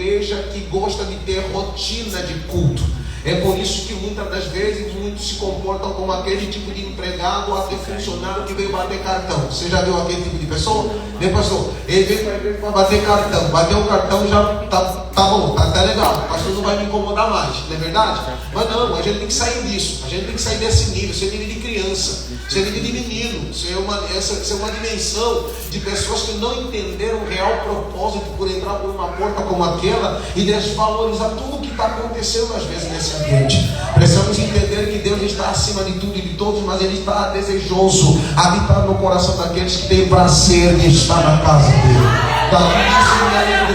igreja que gosta de ter rotina de culto. É por isso que muitas das vezes muitos se comportam como aquele tipo de empregado ou até funcionário que veio bater cartão. Você já viu aquele tipo de pessoa? Né, pastor? Ele veio para a igreja para bater cartão. Bateu o cartão, já tá bom, tá até legal. O pastor não vai me incomodar mais, não é verdade? Mas não, a gente tem que sair disso. A gente tem que sair desse nível. Isso é nível de criança. Isso é nível de menino. Isso é uma dimensão de pessoas que não entenderam o real propósito por entrar por uma porta como aquela e desvalorizar tudo o que está acontecendo às vezes nesse ambiente. Precisamos entender que Deus está acima de tudo e de todos, mas Ele está desejoso habitar no coração daqueles que têm prazer de estar na casa dele. Davi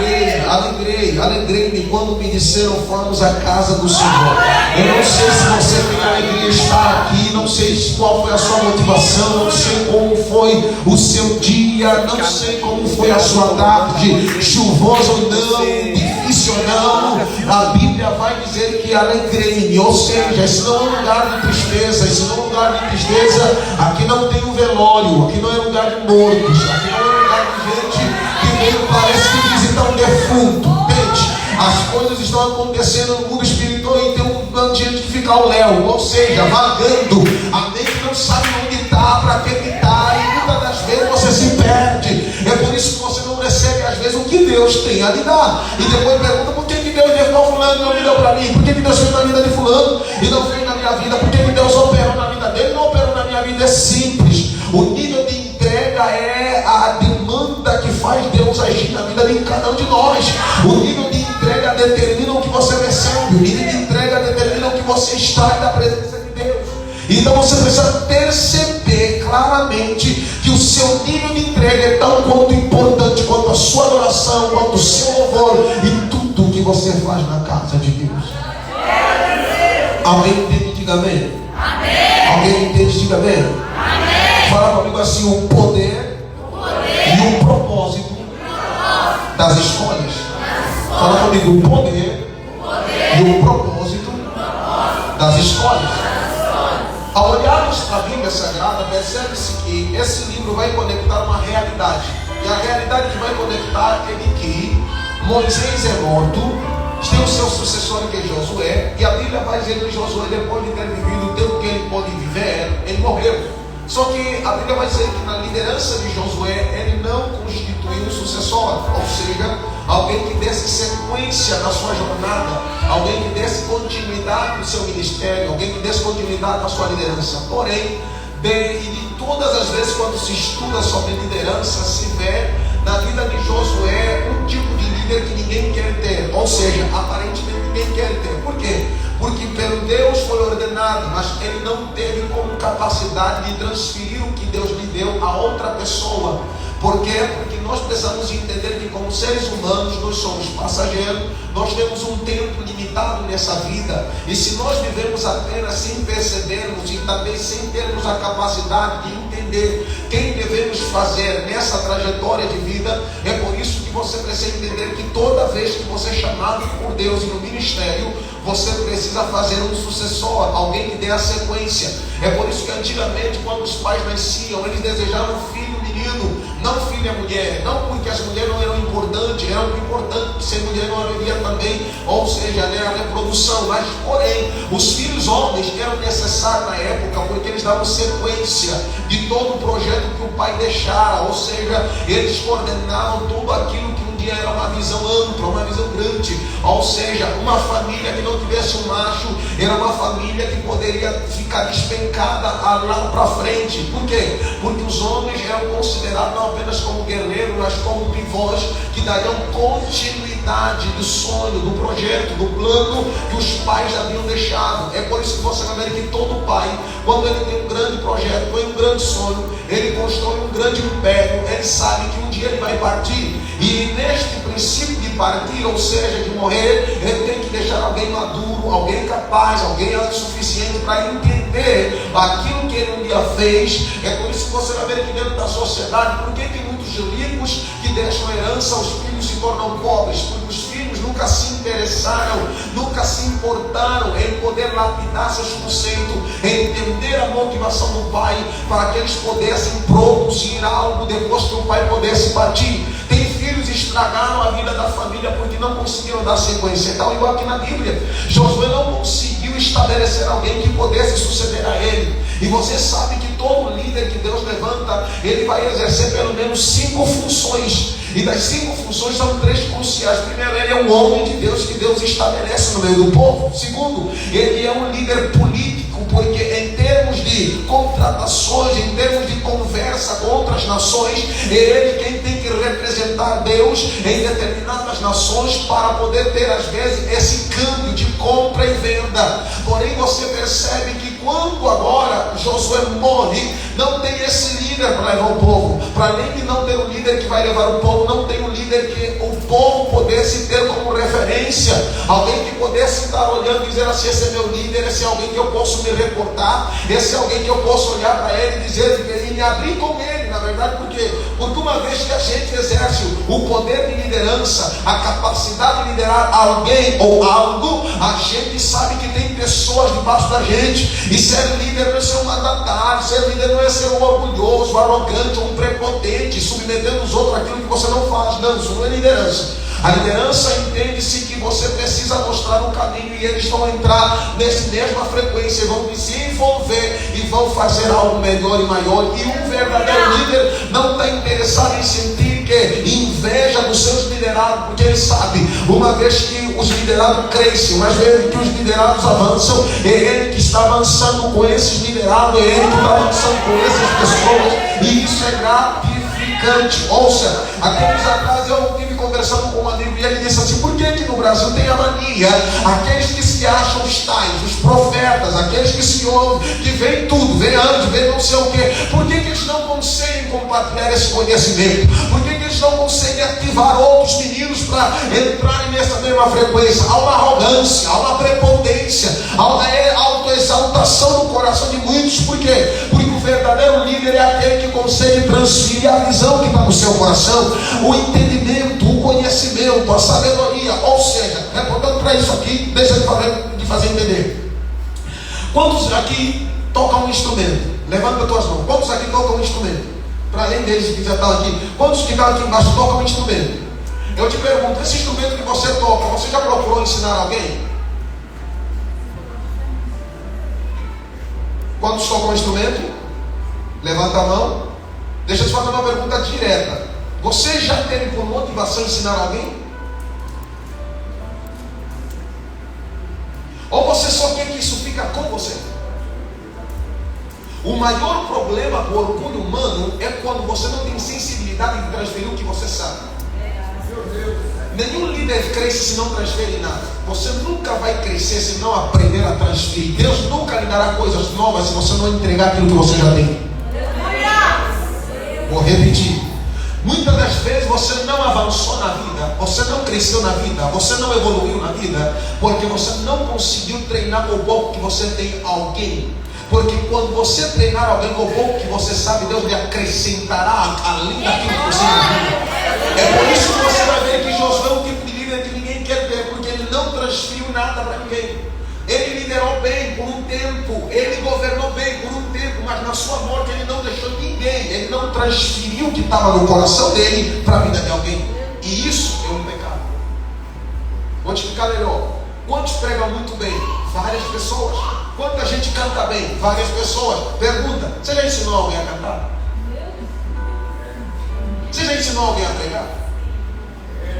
disse: alegrei-me quando me disseram vamos à casa do Senhor. Eu não sei se você tem alegria de estar aqui, não sei qual foi a sua motivação, não sei como foi o seu dia, não sei como foi a sua tarde, chuvosa ou não, difícil ou não. A Bíblia vai dizer que alegrei-me, ou seja, esse não é um lugar de tristeza, esse não é um lugar de tristeza. Aqui não tem um velório, aqui não é lugar de mortos, aqui não é lugar de gente que veio, parece que visitar um defunto. Entende? As coisas estão acontecendo no mundo espiritual e tem um gente que fica ao léu, ou seja, vagando. Amém? Que não sabe onde está, para que está, e muitas das vezes você se perde. É por isso que você não recebe às vezes o que Deus tem a lhe dar. E depois pergunta: por que Deus deu fulano e não me deu para mim? Por que Deus fez na vida de fulano e não fez na minha vida? Por que Deus operou na vida dele e não operou na minha vida? É simples. O nível de entrega é a demanda que faz Deus agir na vida de cada um de nós. O nível de entrega determina o que você recebe. O nível de entrega determina o que você está na presença de Deus. Então você precisa perceber claramente que o seu nível de entrega é tão quanto importante quanto a sua adoração, quanto o seu louvor e tudo que você faz na casa de Deus. Alguém entende? Diga amém. Alguém entende? Diga amém. Fala comigo assim: o poder e o propósito das escolhas. Fala comigo: o poder e o propósito das escolhas. Ao olharmos para a Bíblia Sagrada, percebe-se que esse livro vai conectar uma realidade. E a realidade que vai conectar é de que Moisés é morto, tem o seu sucessor que é Josué, e a Bíblia vai dizer que Josué, depois de ter vivido o tempo que ele pôde viver, ele morreu. Só que a Bíblia vai dizer que na liderança de Josué, ele não constituiu um sucessor, ou seja, alguém que desse sequência na sua jornada, alguém que desse continuidade no seu ministério, alguém que desse continuidade na sua liderança. Porém, de todas as vezes quando se estuda sobre liderança, se vê na vida de Josué um tipo de líder que ninguém quer ter, ou seja, aparentemente ninguém quer ter. Por quê? Porque pelo Deus foi ordenado, mas ele não teve como capacidade de transferir o que Deus lhe deu a outra pessoa. Por quê? Porque nós precisamos entender que como seres humanos nós somos passageiros, nós temos um tempo limitado nessa vida, e se nós vivemos apenas sem percebermos e também sem termos a capacidade de entender quem devemos fazer nessa trajetória de vida, é por isso que você precisa entender que toda vez que você é chamado por Deus e no ministério, você precisa fazer um sucessor, alguém que dê a sequência. É por isso que antigamente, quando os pais nasciam, eles desejavam filho menino, não filha mulher, não porque as mulheres não eram importantes, era importante ser mulher não havia também, ou seja, a reprodução, mas porém, os filhos homens eram necessários na época, porque eles davam sequência de todo o projeto que o pai deixara, ou seja, eles coordenavam tudo aquilo que era uma visão ampla, uma visão grande, ou seja, uma família que não tivesse um macho, era uma família que poderia ficar despencada lá para frente. Por quê? Porque os homens eram considerados não apenas como guerreiros, mas como pivôs que dariam continuidade do sonho, do projeto, do plano que os pais haviam deixado. É por isso que você vai ver que todo pai, quando ele tem um grande projeto, tem um grande sonho, ele constrói um grande império, ele sabe que um dia ele vai partir, e neste princípio de partir, ou seja, de morrer, ele tem que deixar alguém maduro, alguém capaz, alguém suficiente para entender aquilo que ele um dia fez. É por isso que você vai ver que dentro da sociedade, por que tem muitos ricos que deixam herança, os filhos se tornam pobres? Porque os filhos nunca se interessaram, nunca se importaram em poder lapidar seus conceitos, em entender a motivação do pai, para que eles pudessem produzir algo depois que o pai pudesse partir. Tem filhos estragaram a vida da família porque não conseguiram dar sequência. Então, igual aqui na Bíblia, Josué não conseguiu estabelecer alguém que pudesse suceder a ele. E você sabe que todo líder que Deus levanta, ele vai exercer pelo menos 5 funções. E das 5 funções são 3 cruciais. Primeiro, ele é um homem de Deus que Deus estabelece no meio do povo. Segundo, ele é um líder político, porque em termos de contratações, em termos de conversa com outras nações, é ele quem tem que representar Deus em determinadas nações para poder ter às vezes esse câmbio de compra e venda. Porém você percebe que quando agora Josué morre, não tem esse líder para levar o povo. Para além de não ter um líder que vai levar o povo, não tem um líder que o povo pudesse ter como referência, alguém que pudesse estar olhando e dizer assim: esse é meu líder, esse é alguém que eu posso me reportar, esse é alguém que eu posso olhar para ele e dizer e me abrir com ele. Na verdade, porque uma vez que a gente exerce o poder de liderança, a capacidade de liderar alguém ou algo, a gente sabe que tem pessoas debaixo da gente. E ser líder não é ser um mandatário, ser líder não é ser um orgulhoso, um arrogante, um prepotente, submetendo os outros àquilo que você não faz. Não, isso não é liderança. A liderança entende-se que você precisa mostrar um caminho e eles vão entrar nessa mesma frequência, vão se envolver e vão fazer algo melhor e maior. E um verdadeiro líder não está interessado em sentir que inveja dos seus liderados, porque ele sabe, uma vez que os liderados crescem, uma vez que os liderados avançam, é ele que está avançando com esses liderados, é ele que está avançando com essas pessoas, e isso é gratificante. Ouça, há tempos atrás eu estive conversando com um amigo e ele disse assim: por que no Brasil tem a mania, aqueles que se acham os tais, os profetas, aqueles que se ouvem, que veem tudo, veem anjos, veem não sei o que, por que eles não conseguem compartilhar esse conhecimento? Por que eles não conseguem ativar outros meninos para entrarem nessa mesma frequência? Há uma arrogância, há uma prepotência, há uma autoexaltação no coração de muitos. Por quê? Porque o verdadeiro líder é aquele que consegue transferir a visão que está no seu coração, o entendimento, o conhecimento, a sabedoria. Ou seja, reportando para isso aqui, deixa de fazer entender. Quantos aqui tocam um instrumento? Levanta as tuas mãos. Quantos aqui tocam um instrumento? Para além deles que já estão aqui, quantos que estão aqui embaixo tocam um instrumento? Eu te pergunto, esse instrumento que você toca, você já procurou ensinar alguém? Quantos tocam um instrumento? Levanta a mão. Deixa eu te fazer uma pergunta direta. Você já teve por motivação ensinar alguém? Ou você só quer que isso fica com você? O maior problema do orgulho humano é quando você não tem sensibilidade de transferir o que você sabe. Nenhum líder cresce se não transferir nada. Você nunca vai crescer se não aprender a transferir. Deus nunca lhe dará coisas novas se você não entregar aquilo que você já tem. Vou repetir. Muitas das vezes você não avançou na vida, você não cresceu na vida, você não evoluiu na vida, porque você não conseguiu treinar com o pouco que você tem alguém. Porque quando você treinar alguém com o pouco que você sabe, Deus lhe acrescentará além daquilo que você tem. É por isso que você vai ver que Josué é um tipo de líder que ninguém quer ter, porque ele não transferiu nada para ninguém. Ele liderou bem por um tempo, ele governou bem por um tempo, mas na sua morte ele não deixou ninguém, ele não transferiu o que estava no coração dele para a vida de alguém. E isso é um pecado. Vou te explicar melhor. Quantos pregam muito bem? Várias pessoas. Quanta gente canta bem? Várias pessoas. Pergunta: você já ensinou alguém a cantar? Você já ensinou alguém a pregar?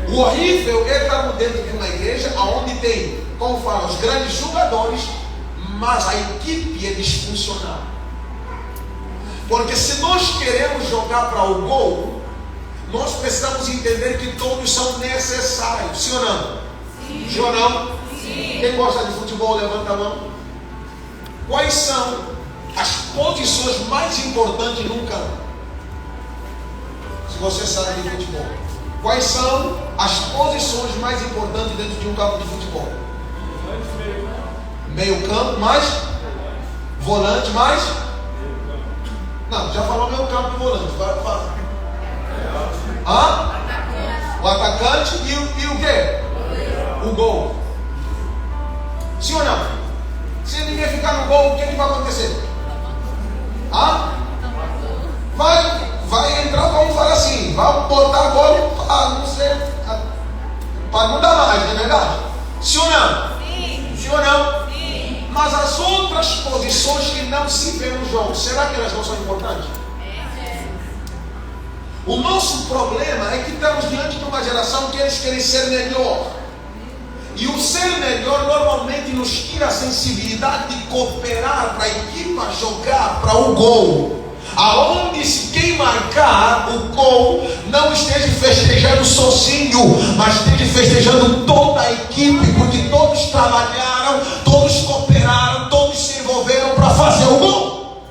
O horrível é estar dentro de uma igreja onde tem, como fala, os grandes jogadores, mas a equipe é disfuncional. Porque se nós queremos jogar para o gol, nós precisamos entender que todos são necessários. Sim ou não? Sim. Sim ou não? Sim. Quem gosta de futebol, levanta a mão. Quais são as posições mais importantes num campo? Se você sabe de futebol, quais são as posições mais importantes dentro de um campo de futebol? Meio campo, mais volante, mais? Não, já falou meio campo e volante. Vai. O atacante e o quê? O gol. Sim ou não? Se ninguém ficar no gol, o que vai acontecer? Vai entrar, vamos falar assim, assim, vamos botar agora não sei, para não dar mais, não é verdade? Sim ou não? Sim. Sim ou não? Sim. Mas as outras posições que não se vê no jogo, será que elas não são importantes? O nosso problema é que estamos diante de uma geração que eles querem ser melhor. E o ser melhor normalmente nos tira a sensibilidade de cooperar para a equipa jogar para o gol. Aonde se quem marcar o gol não esteja festejando sozinho, mas esteja festejando toda a equipe, porque todos trabalharam, todos cooperaram, todos se envolveram para fazer o gol.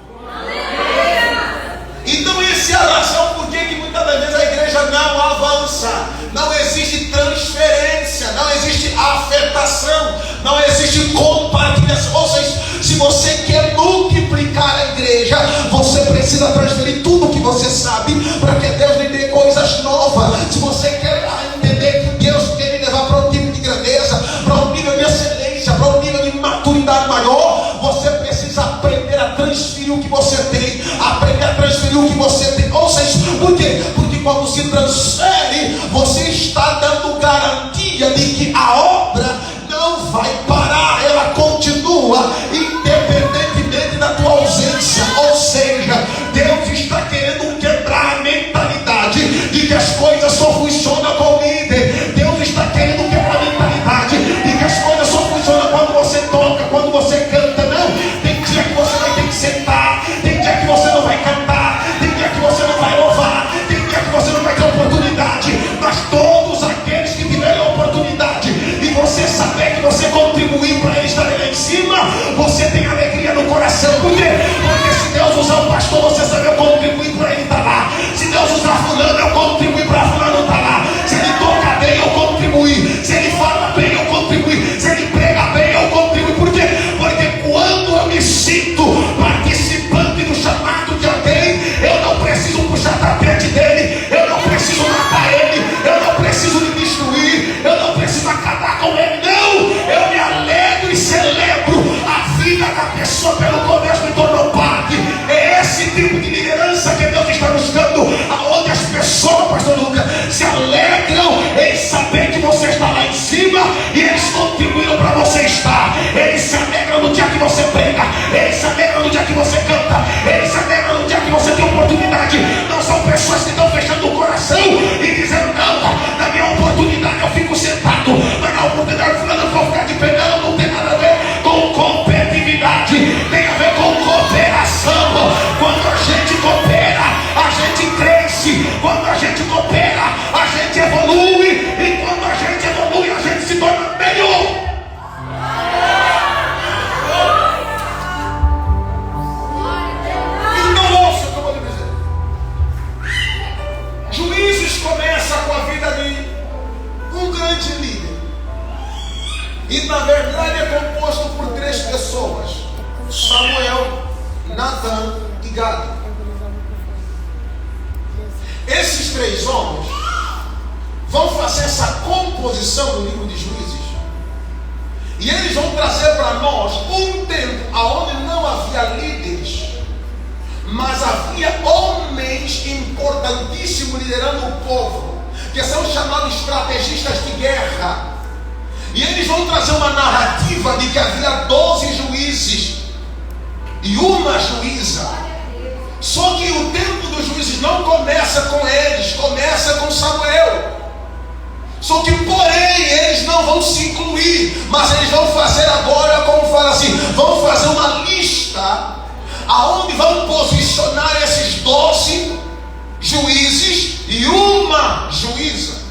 Então essa é a razão por que muitas das vezes a igreja não avança. Não existe transferência, não existe afetação, não existe compartilhação. Ou seja, se você quer multiplicar a igreja, você precisa transferir tudo que você sabe para que Deus lhe dê coisas novas. Se você quer entender que Deus quer lhe levar para um tipo de grandeza, para um nível de excelência, para um nível de maturidade maior, você precisa aprender a transferir o que você tem, aprender a transferir o que você tem. Ou seja, por quê? Porque quando se transfere, você está dando garantia de que a obra não vai parar, ela continua independentemente da tua ausência. Ou seja, Deus está querendo quebrar a mentalidade de que as coisas só funcionam com o líder. Deus está querendo quebrar a mentalidade de que as coisas só funcionam quando você toca, quando você canta. Não, tem dia que você vai ter que sentar, tem dia que você não vai cantar, tem dia que você não vai louvar, tem dia que você não vai ter oportunidade. Mas todos aqueles que tiverem oportunidade e você saber que você contribuir para eles estarem lá em cima, você tem alegria no coração. Por quê? Porque se Deus usar o pastor, você sabe, eu contribuir para ele estar lá. Se Deus usar fulano, eu contribuir para fulano estar lá. Se ele toca bem, eu contribuir. Se ele fala bem, eu contribuir. Se ele prega bem, eu contribuir. Por quê? Porque quando eu me sinto participante do chamado de alguém, eu não preciso puxar tapete dele, eu não preciso matar ele, eu não preciso lhe destruir, eu não preciso acabar com ele. Não, eu me alegro e celebro a vida da pessoa pelo qual Deus me tornou parte. É esse tipo de liderança que Deus está buscando, aonde as pessoas, pastor Lucas, se alegram em saber que você está lá em cima e eles contribuíram para você estar. Eles se alegram no dia que você prega, eles se alegram no dia que você canta, eles se alegram no dia que você tem oportunidade. Não são pessoas que estão fechando o coração e dizendo, não, na minha oportunidade eu fico sentado, mas na oportunidade fulano eu vou ficar de pé. Não, não tem nada a ver com competitividade, tem a ver com cooperação. Quando a gente coopera, a gente cresce. Quando a gente coopera, a gente evolui. E quando a gente evolui, a gente se torna melhor. Então ouça o que eu vou lhe dizer. Juízes começa com a vida de um grande líder. E na verdade é composto por 3 pessoas: Samuel, Natan e Gad. Esses 3 homens vão fazer essa composição do livro de Juízes. E eles vão trazer para nós um tempo onde não havia líderes, mas havia homens importantíssimos liderando o povo, que são chamados estrategistas de guerra. E eles vão trazer uma narrativa de que havia 12 juízes e uma juíza. Só que o tempo dos juízes não começa com eles, começa com Samuel. Só que porém eles não vão se incluir, mas eles vão fazer agora, como fala assim, vão fazer uma lista aonde vão posicionar esses 12 juízes e uma juíza.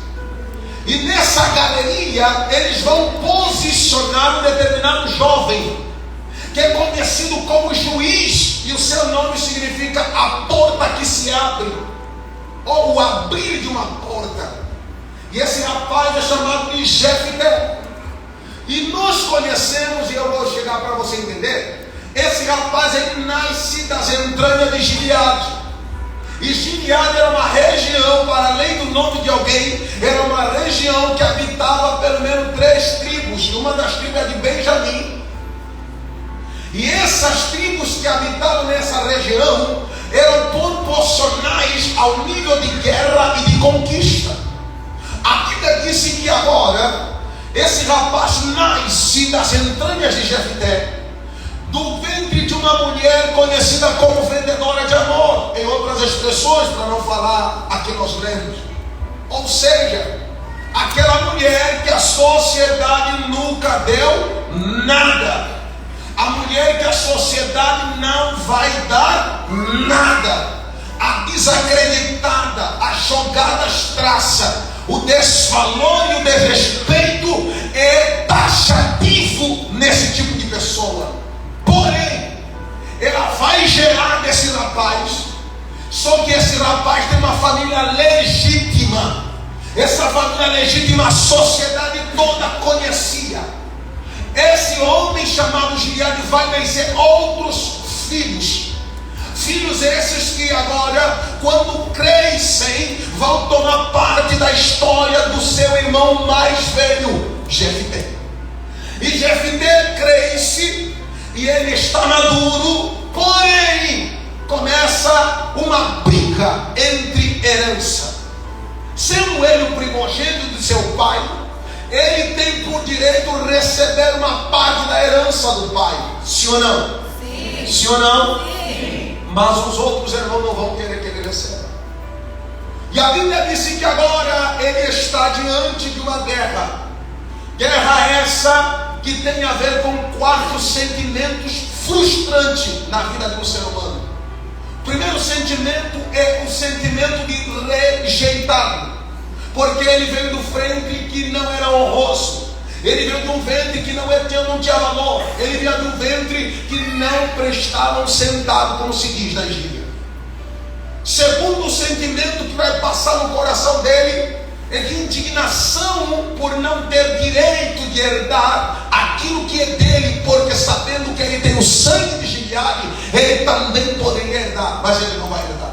E nessa galeria eles vão posicionar um determinado jovem, que é conhecido como juiz, e o seu nome significa a porta que se abre, ou o abrir de uma porta. E esse rapaz é chamado de Jefté. E nós conhecemos, e eu vou chegar para você entender, esse rapaz ele nasce das entranhas de Gileade. E Gileade era uma região, para além do nome de alguém, era uma região que habitava pelo menos 3 tribos. E uma das tribos é de Benjamim. E essas tribos que habitavam nessa região eram proporcionais ao nível de guerra e de conquista. A Bíblia disse que agora esse rapaz nasce das entranhas de Jefté, do ventre de uma mulher conhecida como vendedora de amor, em outras expressões, para não falar a que nós lemos. Ou seja, aquela mulher que a sociedade nunca deu nada, a mulher que a sociedade não vai dar nada, a desacreditada, a jogada às traças, o desvalor e o desrespeito é taxativo nesse tipo de pessoa. Porém, ela vai gerar desse rapaz, só que esse rapaz tem uma família legítima. Essa família legítima a sociedade toda conhecia. Esse homem chamado Gileade vai nascer outros filhos. Filhos esses que agora, quando crescem, vão tomar parte da história do seu irmão mais velho, Jefté. E Jefté cresce e ele está maduro, porém começa uma briga entre herança. Sendo ele o primogênito de seu pai, ele tem por direito receber uma parte da herança do pai. Sim ou não? Sim. Sim ou não? Sim. Mas os outros irmãos não vão querer que ele receba. E a Bíblia disse que agora ele está diante de uma guerra. Guerra essa que tem a ver com 4 sentimentos frustrantes na vida de um ser humano. O primeiro sentimento é o sentimento de rejeitado, porque ele veio do ventre que não era honroso, ele veio de um ventre que não tinha valor, ele veio de um ventre que não prestava um centavo, como se diz na gíria. Segundo sentimento que vai passar no coração dele é de indignação por não ter direito de herdar aquilo que é dele, porque sabendo que ele tem o sangue de Gileade, ele também poderia herdar, mas ele não vai herdar.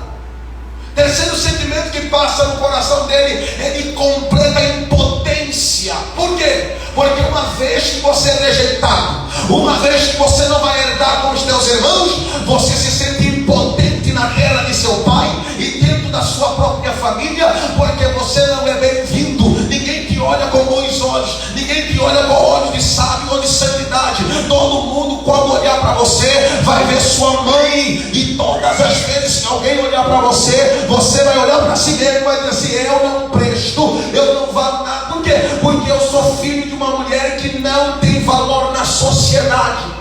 Terceiro sentimento que passa no coração dele é de completa impotência. Por quê? Porque uma vez que você é rejeitado, uma vez que você não vai herdar com os teus irmãos, você se sente impotente na terra de seu pai e dentro da sua própria família, porque você não é bem-vindo. Ninguém te olha com bons olhos, ninguém te olha com olhos de sábio ou de santidade. Todo mundo, quando olhar para você, vai ver sua mãe. E todas as vezes que alguém olhar para você, você vai olhar para si mesmo e vai dizer assim: eu não presto, eu não valo nada. Por quê? Porque eu sou filho de uma mulher que não tem valor na sociedade.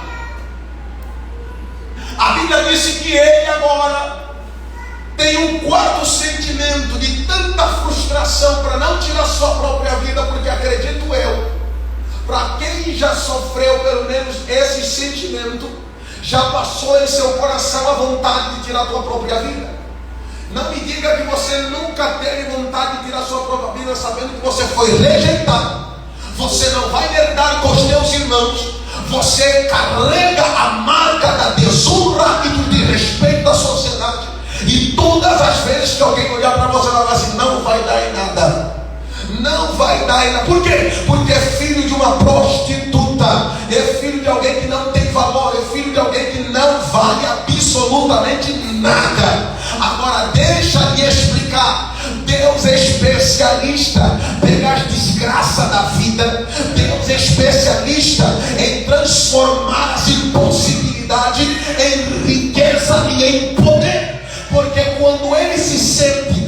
A Bíblia disse que ele agora tem um quarto sentimento de tanta frustração para não tirar sua própria vida, porque acredito eu, para quem já sofreu pelo menos esse sentimento, já passou em seu coração a vontade de tirar a sua própria vida. Não me diga que você nunca teve vontade de tirar a sua própria vida, sabendo que você foi rejeitado. Você não vai herdar com os teus irmãos. Você carrega a marca da desonra e do desrespeito da sociedade. E todas as vezes que alguém olhar para você, vai falar assim: não vai dar em nada. Não vai dar em nada. Por quê? Porque é filho de uma prostituta, é filho de alguém que não tem valor, é filho de alguém que não vale absolutamente nada. Agora deixa de explicar. Deus é especialista pelas desgraças da vida. Deus é especialista em transformar as impossibilidades em riqueza e em poder. Porque quando ele se sente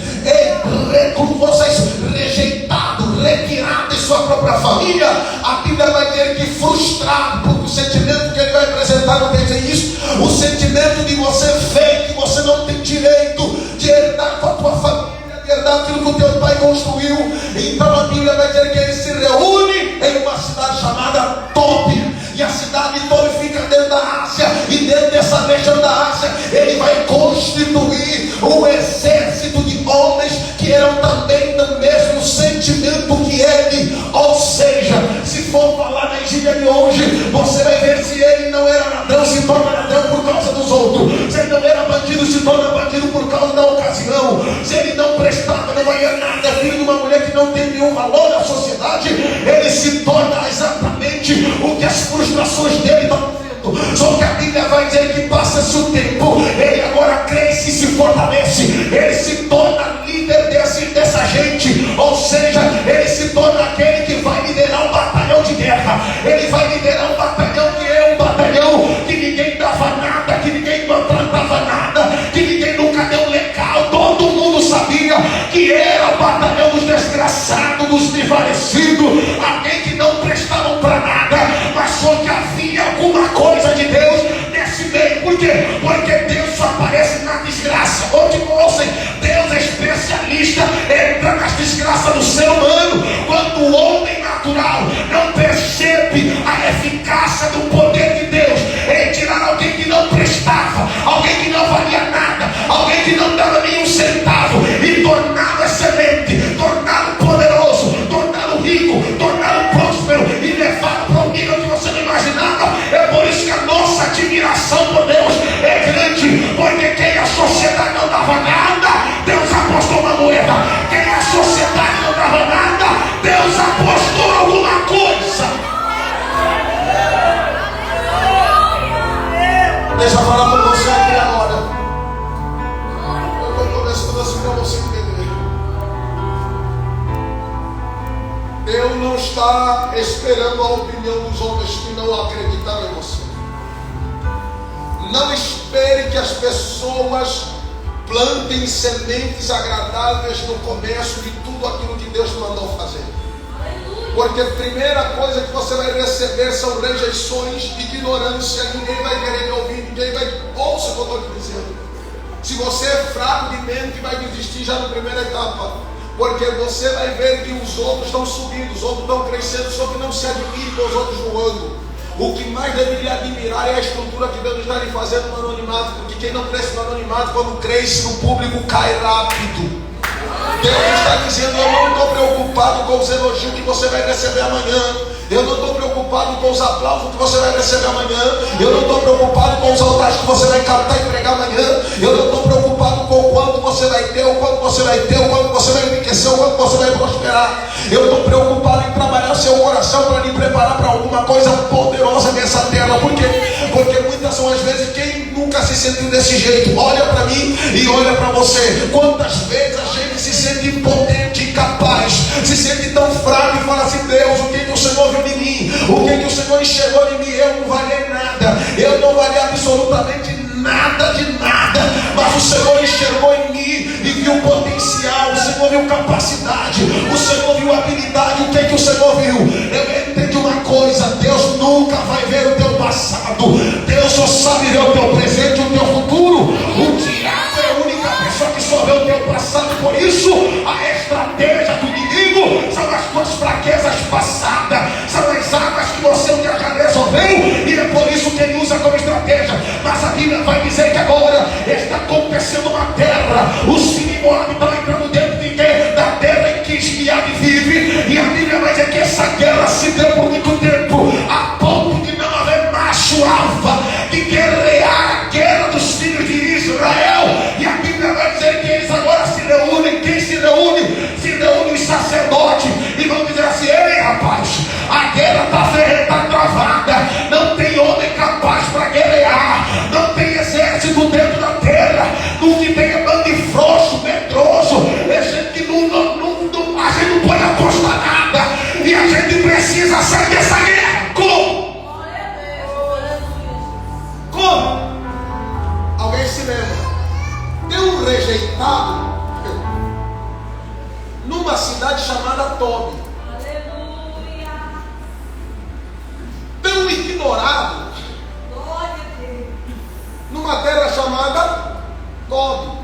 rejeitado, retirado de sua própria família, a Bíblia vai dizer que frustrado, porque o sentimento que ele vai apresentar não quer dizer isso. O sentimento de você ver que você não tem direito de herdar com a tua família, de herdar aquilo que o teu pai construiu. Então a Bíblia vai dizer que ele se reúne em uma cidade chamada Tobi. E a cidade toda fica dentro da Ásia. E dentro dessa região da Ásia, ele vai constituir um exército de homens que eram também do mesmo sentimento que ele. Ou seja, se for falar na gíria de hoje, você vai ver: se ele não era ladrão, se torna ladrão por causa dos outros. Se ele não era bandido, se torna bandido por causa da ocasião. Se ele não prestava, não valia nada, filho de uma mulher que não tem nenhum valor na sociedade, ele se torna exatamente o que as frustrações dele estão fazendo. Só que a Bíblia vai dizer que passa-se o tempo, ele agora cresce e se Ele vai liderar um batalhão que é um batalhão que ninguém dava nada, que ninguém plantava nada, que ninguém nunca deu legal. Todo mundo sabia que era o batalhão dos desgraçados, dos desvanecidos, alguém que não prestavam para nada, mas só que havia alguma coisa de Deus nesse meio. Por quê? Porque Deus só aparece na desgraça. Ouçam, Deus é especialista, entra nas desgraças do ser humano. Quando o homem natural não percebe a eficácia do poder de Deus em tirar alguém que não prestava, alguém que não valia nada, alguém que não dava nenhum centavo, e torná-lo excelente, torná-lo poderoso, torná-lo rico, torná-lo próspero e levá-lo para um nível que você não imaginava. É por isso que a nossa admiração por Deus é grande, porque quem a sociedade não dava nada, Deus apostou uma moeda. Quem a sociedade não dava nada, Deus apostou alguma coisa. Deixa eu falar para você aqui agora. Eu estou começando assim para você entender. Deus não está esperando a opinião dos homens que não acreditaram em você. Não espere que as pessoas plantem sementes agradáveis no começo de tudo aquilo que Deus mandou fazer. Porque a primeira coisa que você vai receber são rejeições, ignorância. Ninguém vai querer me ouvir, ninguém vai... Ouça o que eu estou te dizendo. Se você é fraco de mente, vai desistir já na primeira etapa. Porque você vai ver que os outros estão subindo, os outros estão crescendo, só que não se admire com os outros voando. O que mais deveria admirar é a estrutura que Deus está lhe fazendo no anonimato. Porque quem não cresce no anonimato, quando cresce no público, cai rápido. Deus está dizendo: eu não estou preocupado com os elogios que você vai receber amanhã. Eu não estou preocupado com os aplausos que você vai receber amanhã. Eu não estou preocupado com os altares que você vai captar e pregar amanhã. Eu não estou preocupado com o quanto você vai ter, o quanto você vai ter, o quanto você vai enriquecer, o quanto você vai prosperar. Eu estou preocupado em trabalhar seu coração para lhe preparar para alguma coisa poderosa nessa terra. Por quê? Porque muitas são as vezes quem nunca se sentiu desse jeito. Olha para mim e olha para você. Quantas vezes a gente se sente impotente, incapaz, se sente tão fraco e fala assim: Deus, o que o Senhor viu em mim? O que o Senhor enxergou em mim? Eu não valia nada, eu não valia absolutamente nada de nada, mas o Senhor enxergou em mim e viu potencial, o Senhor viu capacidade, o Senhor viu habilidade. O que o Senhor viu? Eu entendi uma coisa: Deus nunca vai ver o teu passado, Deus só sabe ver o teu presente e o teu futuro. O diabo é a única pessoa que só vê o teu passado. Por isso a estratégia do inimigo são as tuas fraquezas passadas, são as águas que você um dia já resolveu, e é por isso que ele usa como estratégia. Mas a Bíblia vai dizer que agora está acontecendo uma terra, os filhos de Moab estão entrando dentro de quê? Da terra em que Esmiabe vive. E a Bíblia vai dizer que essa guerra se deu por muito tempo, a ponto de não haver macho alfa de guerrear a guerra dos filhos de Israel. E a Bíblia vai dizer que eles agora se reúnem. Quem se reúne? Se reúne os sacerdotes e vão dizer assim: ei rapaz, a guerra está travada, não tem homem capaz para guerrear, não tem exército dentro da terra, o que tem é bando de frouxo, medroso, é gente que a gente não pode apostar nada, e a gente precisa sair dessa guerra. Como? Como? Alguém se lembra? Tem um rejeitado numa cidade chamada Tobi. Tem um ignorado numa terra chamada Tobi.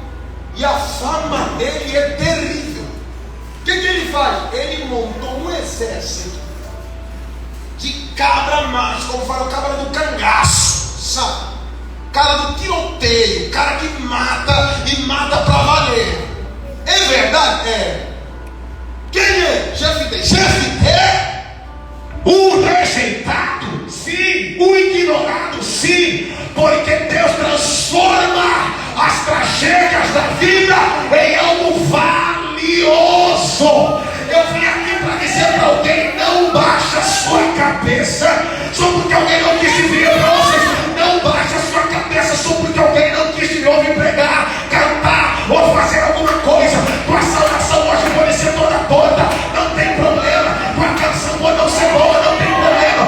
E a fama dele é terrível. O que ele faz? Ele montou um exército de cabra macho, como fala, cabra do cangaço, sabe? Cara do tiroteio, cara que mata e mata pra valer. É verdade? É. Quem é? Jefté. Jefté? O rejeitado, sim. O ignorado, sim. Porque Deus transforma as tragédias da vida em algo valioso. Eu vim aqui para dizer para alguém: não baixa a sua cabeça só porque alguém não quis te ver. Não baixa a sua cabeça só porque alguém não quis te ouvir pregar, cantar ou fazer alguma coisa. Tua saudação hoje pode ser toda torta, não tem problema. Tua canção pode não ser boa, não tem problema.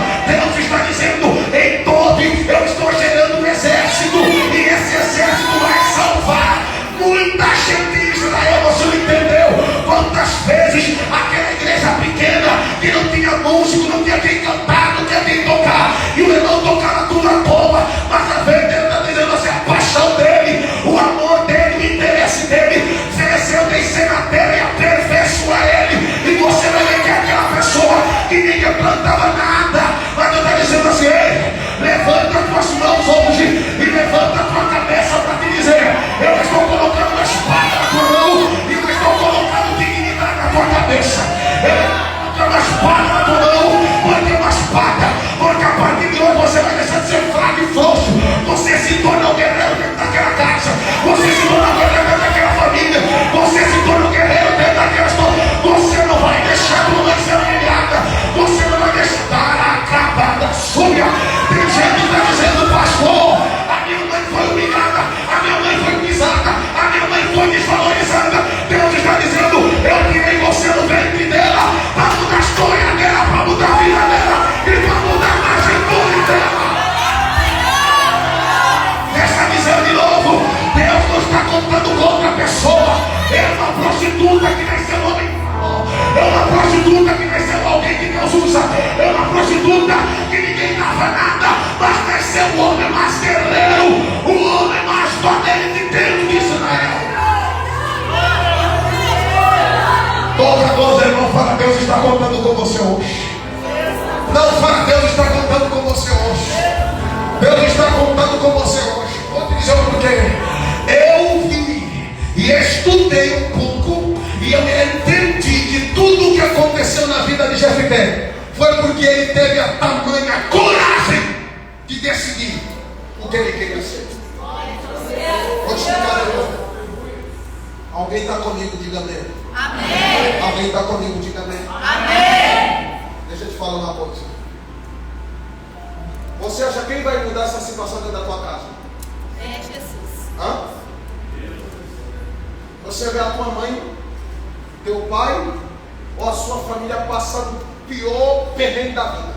estava nada. Mas Deus está dizendo assim: ei, levanta as tuas mãos hoje e levanta a tua cabeça para te dizer: eu estou colocando uma espada na tua mão e eu estou colocando dignidade na tua cabeça. Eu uma espada na tua mão, porque é uma espada, porque a partir de hoje você vai deixar de ser fraco e frouxo. Você se torna um guerreiro dentro daquela casa, você se torna um guerreiro dentro daquela família, você se torna um guerreiro dentro daquela história. Você não vai deixar tua mãe ser humilhada, você não vai deixar a acabada súbia. Tem gente que está dizendo: pastor, a minha mãe foi humilhada, a minha mãe foi pisada, a minha mãe foi desvalorizada. Deus está dizendo: eu tirei você do ventre dela para mudar a história dela, para mudar a vida dela e para mudar a trajetória dela. Deixa eu dizer de novo: Deus não está contando com outra pessoa. É uma prostituta que vai ser homem, é uma prostituta que vai ser alguém que Deus usa, é uma prostituta que ninguém dava nada, mas vai ser o homem mais guerreiro, o homem mais valente dentro de Israel. Toca a voz, irmão, fala: Deus está contando com você hoje. Não, fala: Deus está contando com você hoje. Deus está contando com você hoje. Vou te dizer o porquê. Eu vi e estudei um pouco e eu entendi que tudo o que aconteceu na vida de Jefté foi porque ele teve a tamanha coragem de decidir o que ele queria ser. Vou te explicar de novo. Alguém está comigo? Diga amém. Amém. Alguém está comigo? Diga amém. Amém. Deixa eu te falar uma coisa. Você acha quem vai mudar essa situação dentro da tua casa? É Jesus. Hã? Você vê a tua mãe, teu pai ou a sua família passando o pior perrengue da vida.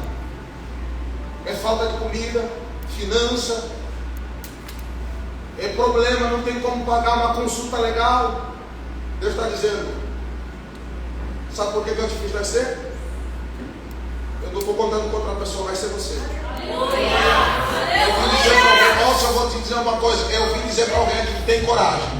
É falta de comida, finança, é problema, não tem como pagar uma consulta legal. Deus está dizendo: sabe por que eu te fiz nascer? Eu não estou contando com outra pessoa, vai ser você. Eu vim dizer para alguém: nossa, eu vou te dizer uma coisa. Eu vim dizer para alguém que tem coragem.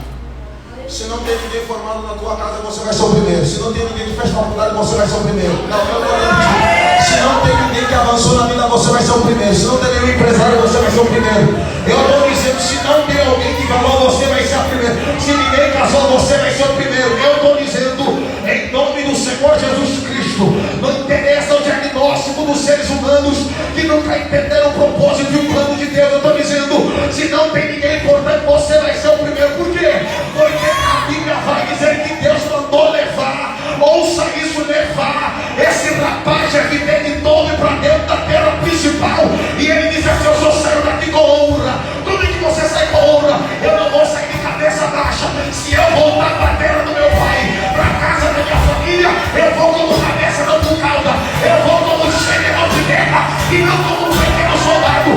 Se não tem ninguém formado na tua casa, você vai ser o primeiro. Se não tem ninguém que fez faculdade, você vai ser o primeiro. Não, eu não acredito. Se não tem ninguém que avançou na vida, você vai ser o primeiro. Se não tem nenhum empresário, você vai ser o primeiro. Eu estou dizendo: se não tem alguém que falou, você vai ser a primeira. Se ninguém casou, você vai ser o primeiro. Eu estou dizendo, em nome do Senhor Jesus Cristo, não interessa o diagnóstico dos seres humanos que nunca entenderam o propósito e o plano de Deus. Eu estou dizendo: se não tem ninguém importante, você vai ser o primeiro. Por quê? Porque a Bíblia vai dizer que Deus mandou levar, ouça isso, levar esse rapaz que vem de todo para dentro da terra principal. E ele diz assim: eu só saio daqui com honra. Tudo que você sai com honra, eu não vou sair de cabeça baixa. Se eu voltar para a terra do meu pai, para a casa da minha família, eu vou como cabeça, não com cauda. Eu vou como general de guerra e não como um pequeno soldado.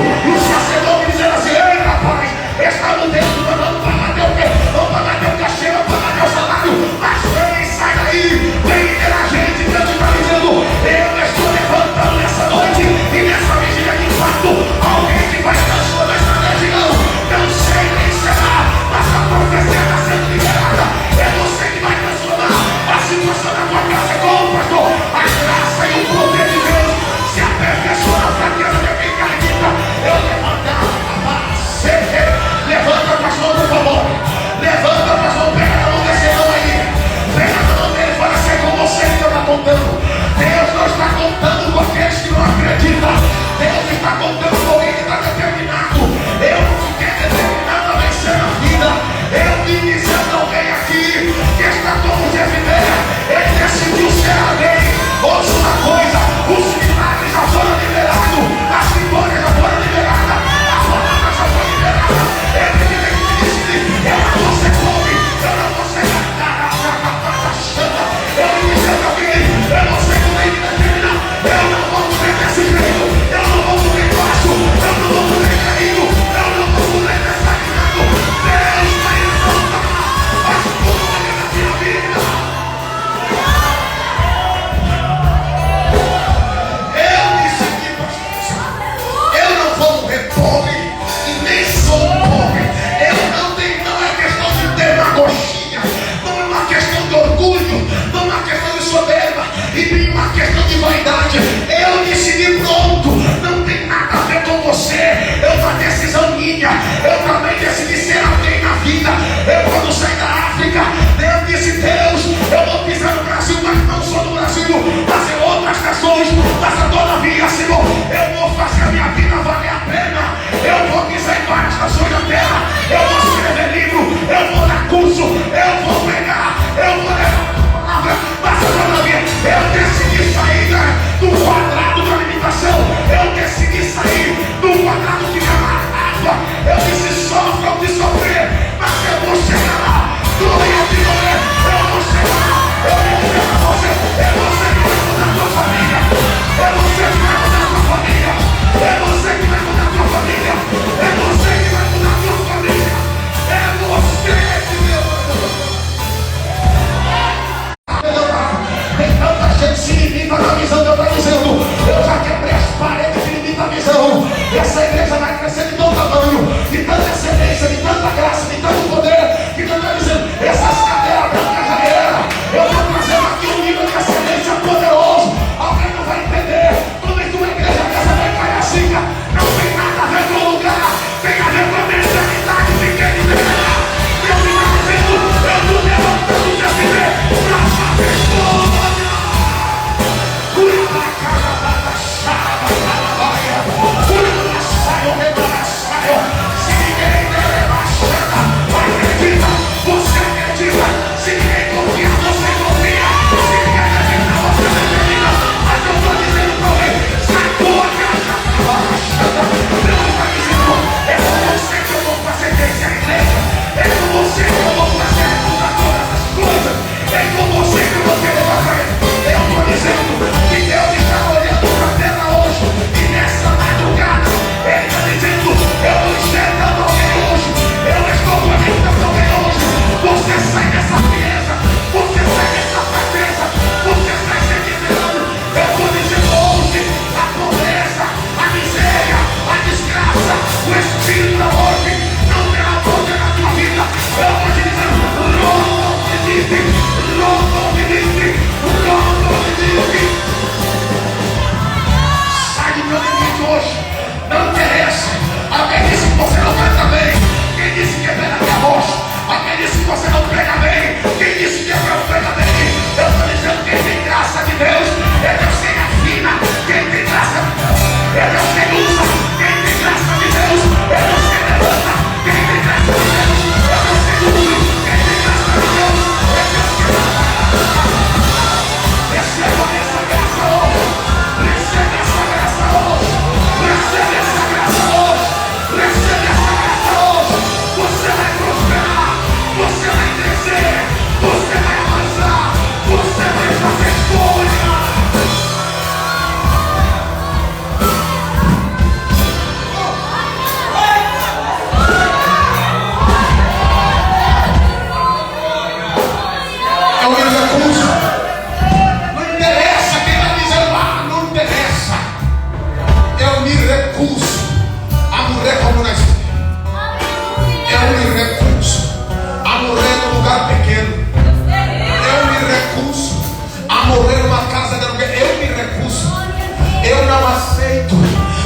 aceito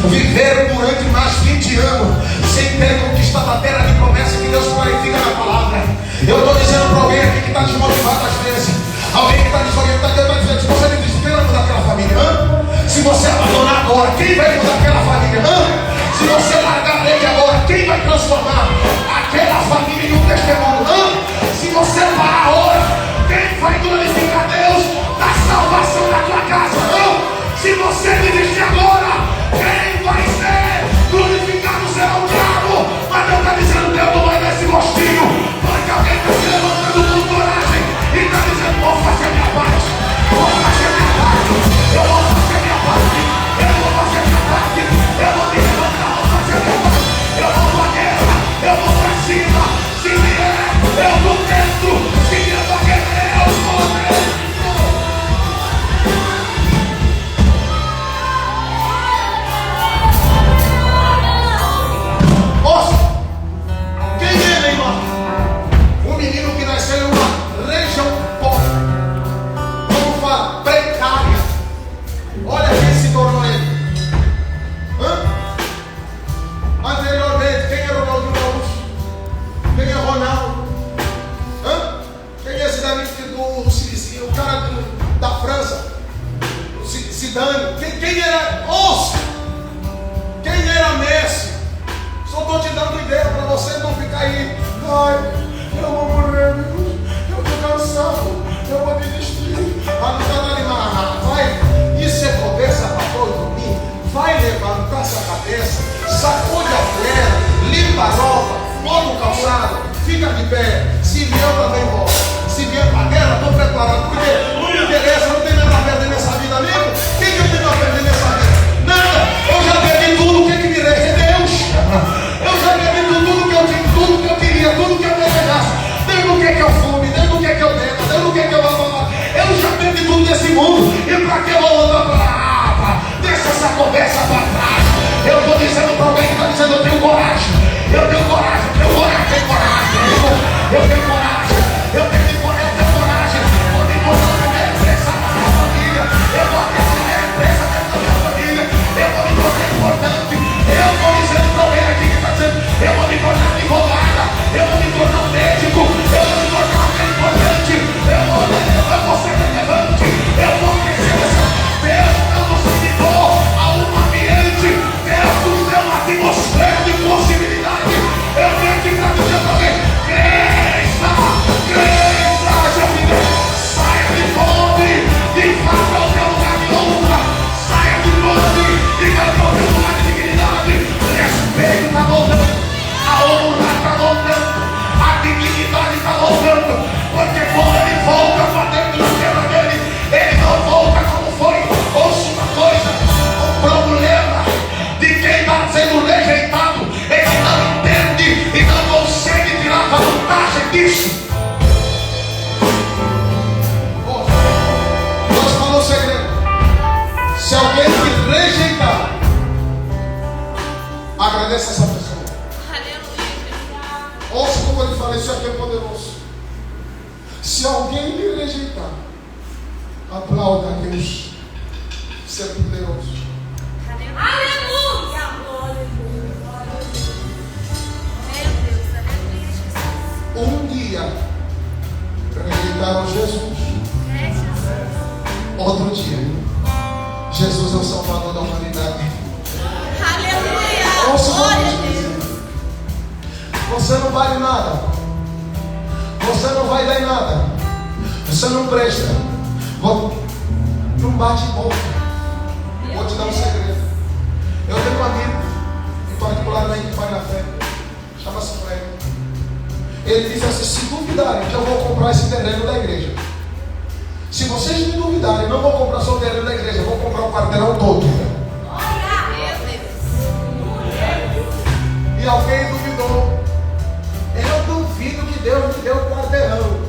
viver durante mais 20 anos sem ter conquistado a terra de promessa que Deus clarifica na palavra. Eu estou dizendo para alguém aqui que está desmotivado às vezes, alguém que está desorientado, Deus está dizendo: se você me diz, quem vai mudar aquela família? Se você abandonar agora, quem vai mudar aquela família? Se você largar a lei agora, quem vai transformar aquela família em um testemunho? Se você parar agora, quem vai glorificar Deus na salvação da tua casa? Se você me diz agora, quem vai ser glorificado será o diabo. Mas Deus está dizendo: Deus não vai dar esse gostinho, porque alguém está se levantando com coragem e está dizendo: vou fazer minha parte, vou fazer minha parte, eu vou fazer minha parte, eu vou fazer minha parte, eu vou me levantar, vou fazer minha parte, eu vou pra guerra, eu vou pra cima. Se vier, eu vou dentro. Se vier pra guerra, eu vou dentro. Moça, quem é, Neymar? Um menino que nasceu em uma região pobre, como fala, precária. Olha quem se tornou ele. Anteriormente, quem era o Ronaldo Gaúcho? Quem é Ronaldo? Quem é esse David do Silicinho? O cara da França? O Zidane? Quem era? Ouça! Quem era Messi? Só estou te dando ideia para você não ficar aí. Ai, eu vou morrer, Deus. Eu estou cansado. Eu vou desistir. Não está animado. Vai. Isso é conversa para todo dormir. Vai levantar essa cabeça. Sacude a poeira. Limpa a roupa. Bota o calçado. Fica de pé. Se vier, eu também vou. Se vier para a guerra, estou preparado. Porque não me interessa. Não tem nada a perder nessa vida, amigo. O que eu tenho a perder nessa vida? Nada. Eu já perdi tudo. O que me resta? Deus. Eu já bebi tudo que eu tinha, tudo que eu queria, tudo que eu desejasse. Desde o que eu fume, desde o que eu bebo, desde o que eu vou. Eu já bebi tudo desse mundo. E para que eu vou voltar para lá? Deixa essa conversa para trás. Eu estou dizendo para alguém que está dizendo: eu tenho coragem. Eu tenho coragem, eu tenho coragem, eu tenho coragem. Eu tenho coragem, eu tenho coragem. Vou me botar na minha empresa da minha família. Eu vou aquecer minha empresa dentro da minha família. Eu vou me tornar importante. Eu estou dizendo para alguém aqui que está dizendo: eu vou me tornar advogada, eu vou me tornar médico, eu vou me tornar alguém importante, eu vou ser relevante, eu vou crescer nessa. Deus não nos limitou a um ambiente, Deus nos deu uma atmosfera de possibilidade. Eu venho aqui para dizer para alguém: cresça, seu filho, saia de fome e vá para o teu lugar de honra, saia de fome e vá para o teu lugar de dignidade. Respeito está voltando, a honra está voltando, a dignidade está voltando, porque quando ele volta para dentro da terra dele, ele não volta como foi. Ouça uma coisa: o problema de quem está sendo rejeitado, ele não entende e não consegue tirar vantagem disso. Deus falou o segredo: se alguém te rejeitar, agradeça essa pessoa. Aleluia. Ouça como ele fala: isso aqui é poderoso. Se alguém me rejeitar, aplauda a Deus. Isso é poderoso. Aleluia. Meu Deus, aleluia, Jesus. Um dia rejeitaram Jesus. É, Jesus. Outro dia, Jesus é o Salvador da humanidade. Aleluia. Ouça Glória a como Deus. diz: você não vale nada. Você não vai dar em nada. Você não presta. Não bate boca. Vou te dar um segredo. Eu tenho um amigo, em particularmente pai na fé, chama-se Fred. Ele disse assim: se duvidarem que eu vou comprar esse terreno da igreja, se vocês me duvidarem, não vou comprar só o terreno da igreja, eu vou comprar o quarteirão todo. Meu Deus. E alguém duvidou. Eu duvido que Deus me deu o quarteirão.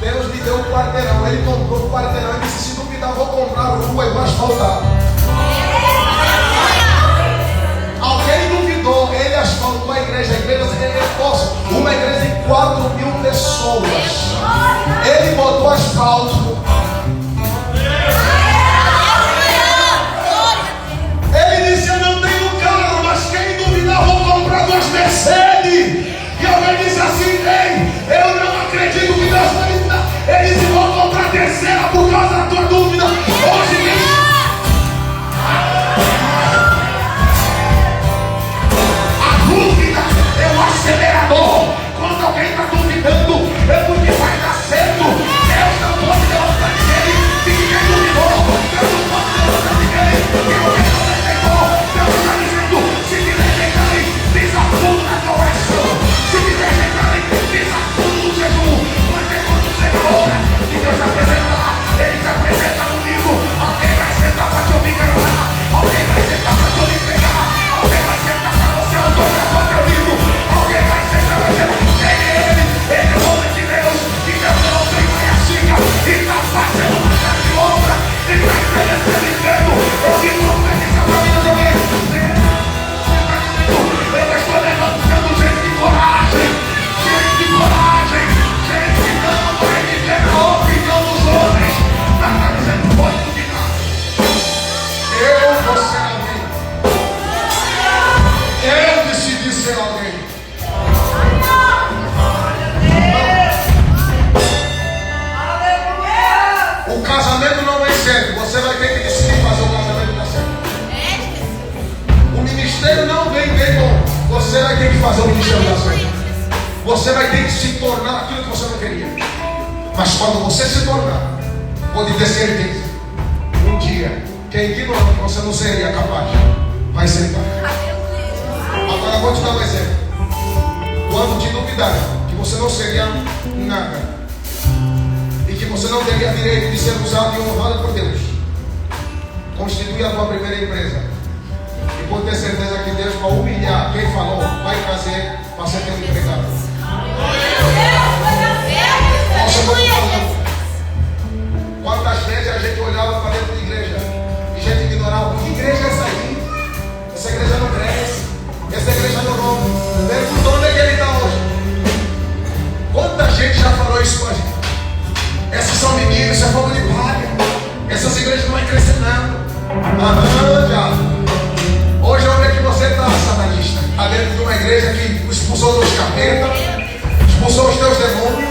Deus me deu o quarteirão. Ele comprou o quarteirão e disse: se duvidar, vou comprar a rua e vou asfaltar. Alguém duvidou, ele asfaltou a igreja. A igreja, uma igreja em 4.000 pessoas. Ele botou asfalto. ministério não vem com você vai ter que fazer o ministério da frente. Você vai ter que se tornar aquilo que você não queria. Mas quando você se tornar, pode ter certeza, um dia, quem ignorou que você não seria capaz, vai ser capaz. Agora vou te dar um exemplo. Quando te duvidarem que você não seria nada e que você não teria direito de ser usado e honrado por Deus, constitui a tua primeira empresa. E pode ter certeza que Deus, para humilhar quem falou, vai trazer para ser teu empregado. Nossa, eu estou falando. Quantas vezes a gente olhava para dentro da igreja e a gente ignorava. Que igreja é essa aí? Essa igreja não cresce. Essa igreja não rompe. Perguntou onde é que ele está hoje. Quanta gente já falou isso com a gente? Essas são meninas, isso é fogo de palha. Essas igrejas não vai crescer não. Já. Hoje onde é que você está, satanista? Está dentro de uma igreja que expulsou os capetas, expulsou os teus demônios.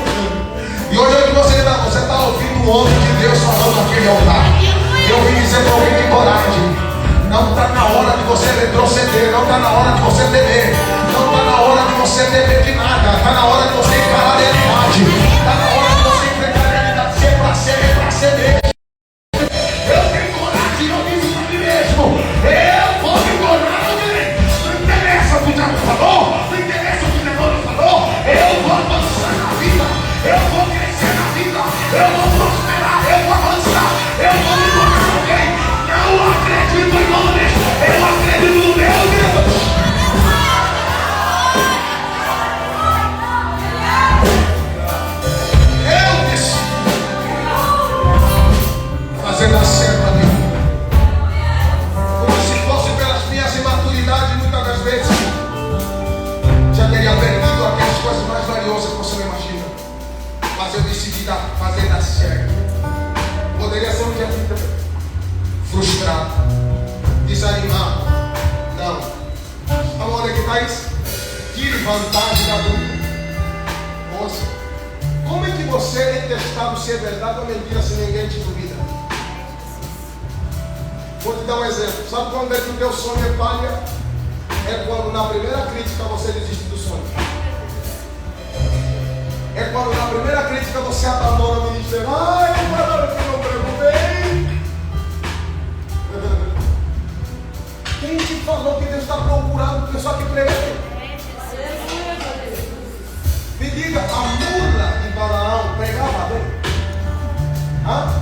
E hoje onde você está? Você está ouvindo o homem de Deus falando naquele altar. Eu vim dizer para alguém de coragem. Não está na hora de você retroceder. Não está na hora de você temer. Não está na hora de você temer de nada. Está na hora de você encarar a realidade. Está na hora de você enfrentar a realidade. Se é para ser, é para ser mesmo. Eu tenho coragem, eu disse para mim mesmo. Eu vou me tornar alguém. Não interessa o que o diabo falou. Não interessa o que o demônio falou. Eu vou avançar na vida. Eu vou crescer na vida. Eu vou prosperar. Eu vou avançar. Eu vou me tornar alguém. Não acredito em homens. Eu acredito no meu Deus. Eu disse. Fazer nascer para mim. Como se fosse pelas minhas imaturidades, muitas das vezes já teria perdido aquelas coisas mais valiosas que você não imagina. Mas eu decidi fazer dar certo. Poderia ser um dia frustrado, desanimado. Não. Agora que faz, tire vantagem da dúvida. Moça, como é que você é testado se é verdade ou mentira se ninguém te duvida? Vou te dar um exemplo. Sabe quando é que o teu sonho é falha? É quando na primeira crítica você desiste do sonho. É quando na primeira crítica você abandona o ministério. Ai, falaram que não preocupei. Quem te falou que Deus está procurando pessoa que prega? Me diga, a mula de Balaão pregava bem? Hã?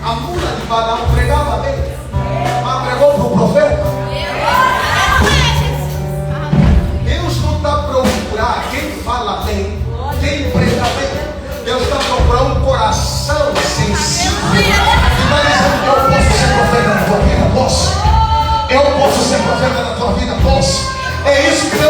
A mula de Balaão pregava bem? Mas pregou para o profeta? Deus não está procurando quem fala bem, quem prega bem. Deus está procurando um coração sensível. E vai dizendo que eu posso ser profeta na tua vida? Posso. Eu posso ser profeta na tua vida? Posso. É isso que Deus